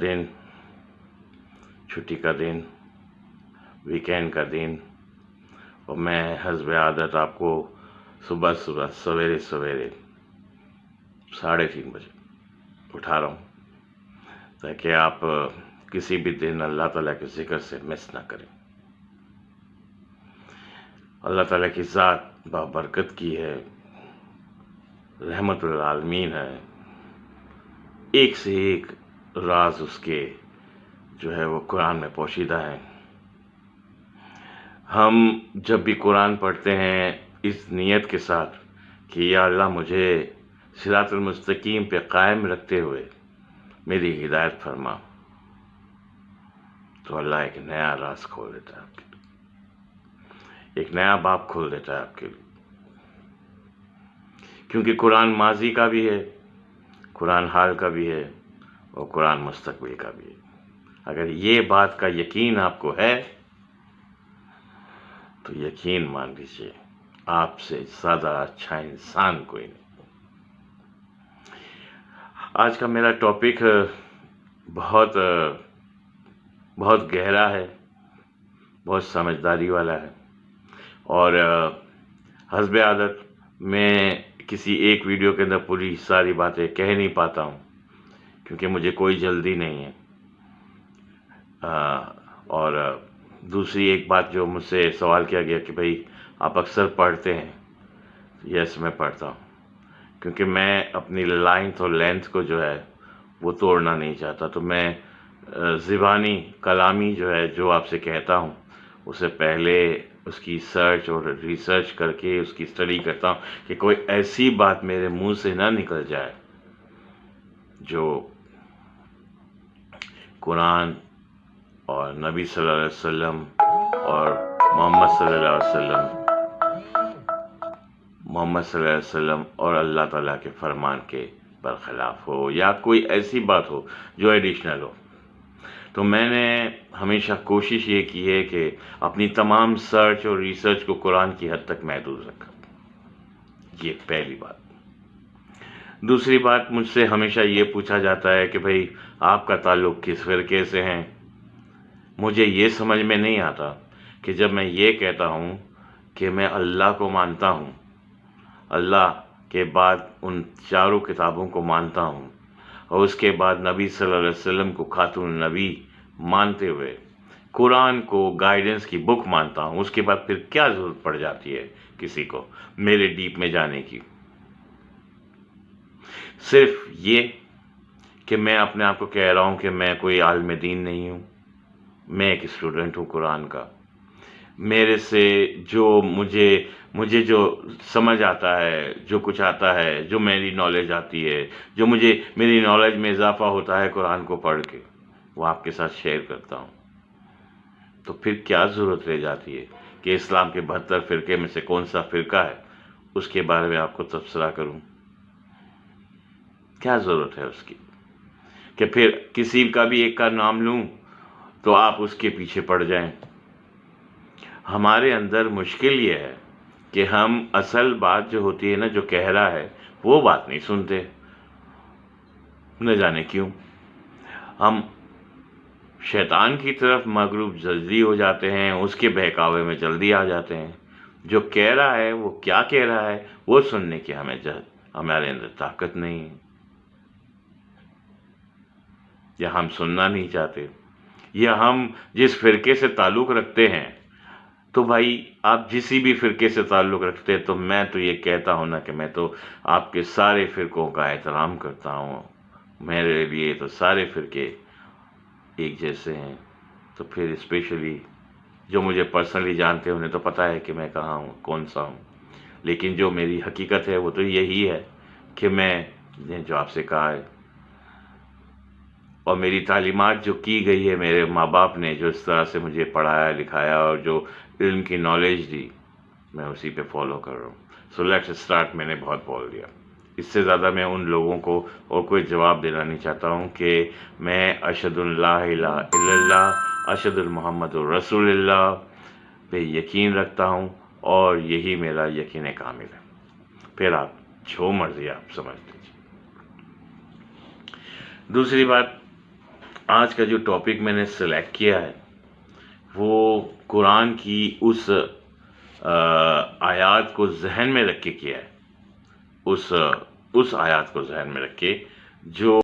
दिन, छुट्टी का दिन, वीकेंड का दिन, और मैं हस्ब आदत आपको सुबह सुबह सवेरे सवेरे 3:30 बजे उठा रहा हूँ ताकि आप किसी भी दिन अल्लाह ताला के ज़िक्र से मिस ना करें। अल्लाह ताला की ज़ात बाबरकत की है, रहमतुल आलमीन है। एक से एक राज उसके जो है वो कुरान में पोशीदा है। हम जब भी कुरान पढ़ते हैं इस नीयत के साथ कि या अल्लाह मुझे सिरातुल मुस्तकीम पे कायम रखते हुए मेरी हिदायत फरमा, तो अल्लाह एक नया राज खोल देता है आपके लिए, एक नया बाब खोल देता है आपके लिए। क्योंकि कुरान माजी का भी है, कुरान हाल का भी है, और कुरान मुस्तकबिल का भी है। अगर ये बात का यकीन आपको है तो यकीन मान लीजिए आपसे ज़्यादा अच्छा इंसान कोई नहीं। आज का मेरा टॉपिक बहुत बहुत गहरा है, बहुत समझदारी वाला है, और हस्ब आदत मैं किसी एक वीडियो के अंदर पूरी सारी बातें कह नहीं पाता हूँ क्योंकि मुझे कोई जल्दी नहीं है। और दूसरी एक बात जो मुझसे सवाल किया गया कि भाई आप अक्सर पढ़ते हैं। यस, मैं पढ़ता हूँ क्योंकि मैं अपनी लाइंथ और लेंथ को जो है वो तोड़ना नहीं चाहता। तो मैं ज़बानी कलामी जो है जो आपसे कहता हूँ उसे पहले उसकी सर्च और रिसर्च करके उसकी स्टडी करता हूँ कि कोई ऐसी बात मेरे मुंह से ना निकल जाए जो कुरान और नबी सल्लल्लाहु अलैहि वसल्लम और मोहम्मद सल्लल्लाहु अलैहि वसल्लम और अल्लाह ताला के फरमान के बरखिलाफ हो, या कोई ऐसी बात हो जो एडिशनल हो। तो मैंने हमेशा कोशिश ये की है कि अपनी तमाम सर्च और रिसर्च को कुरान की हद तक महदूद रखा। ये पहली बात। दूसरी बात, मुझसे हमेशा ये पूछा जाता है कि भाई आपका ताल्लुक़ किस फ़िरक़े से है। मुझे ये समझ में नहीं आता कि जब मैं ये कहता हूँ कि मैं अल्लाह को मानता हूँ, अल्लाह के बाद उन चारों किताबों को मानता हूँ, और उसके बाद नबी सल्लल्लाहु अलैहि वसल्लम को खातमुन नबी मानते हुए कुरान को गाइडेंस की बुक मानता हूँ, उसके बाद फिर क्या ज़रूरत पड़ जाती है किसी को मेरे डीप में जाने की। सिर्फ ये कि मैं अपने आप को कह रहा हूँ कि मैं कोई आलिम दीन नहीं हूँ, मैं एक स्टूडेंट हूँ कुरान का। मेरे से जो मुझे जो समझ आता है, जो कुछ आता है, जो मेरी नॉलेज आती है, जो मेरी नॉलेज में इजाफा होता है कुरान को पढ़ के, वो आपके साथ शेयर करता हूँ। तो फिर क्या ज़रूरत रह जाती है कि इस्लाम के 72 फ़िरक़े में से कौन सा फ़िरका है उसके बारे में आपको तबसरा करूँ। क्या ज़रूरत है उसकी कि फिर किसी का भी एक का नाम लूँ तो आप उसके पीछे पड़ जाएं। हमारे अंदर मुश्किल ये है कि हम असल बात जो होती है ना, जो कह रहा है वो बात नहीं सुनते, न जाने क्यों। हम शैतान की तरफ मगरूब जल्दी हो जाते हैं, उसके बहकावे में जल्दी आ जाते हैं। जो कह रहा है वो क्या कह रहा है वो सुनने की हमारे अंदर ताकत नहीं है, या हम सुनना नहीं चाहते, या हम जिस फ़िरके से ताल्लुक़ रखते हैं, तो भाई आप जिसी भी फ़िरके से ताल्लुक़ रखते हैं, तो मैं तो ये कहता हूँ ना कि मैं तो आपके सारे फ़िरकों का एहतराम करता हूँ। मेरे लिए तो सारे फ़िरके एक जैसे हैं। तो फिर स्पेशली जो मुझे पर्सनली जानते हैं उन्हें तो पता है कि मैं कहाँ हूँ, कौन सा हूँ। लेकिन जो मेरी हकीकत है वो तो यही है कि मैं जो आपसे कहा है, और मेरी तालीमात जो की गई है, मेरे माँ बाप ने जो इस तरह से मुझे पढ़ाया लिखाया और जो इल्म की नॉलेज दी, मैं उसी पे फॉलो कर रहा हूँ। So let's start. मैंने बहुत बोल दिया, इससे ज़्यादा मैं उन लोगों को और कोई जवाब देना नहीं चाहता हूँ कि मैं अशहदु ला इलाहा इल्लल्लाह अशहदु मुहम्मदुर रसूलुल्लाह पे यकीन रखता हूँ, और यही मेरा यकीन कामिल है। फिर आप जो मर्ज़ी आप समझ लीजिए। दूसरी बात, آج کا جو ٹاپک میں نے سلیکٹ کیا ہے وہ قرآن کی اس آیات کو ذہن میں رکھ کے کیا ہے، اس آیات کو ذہن میں رکھ کے جو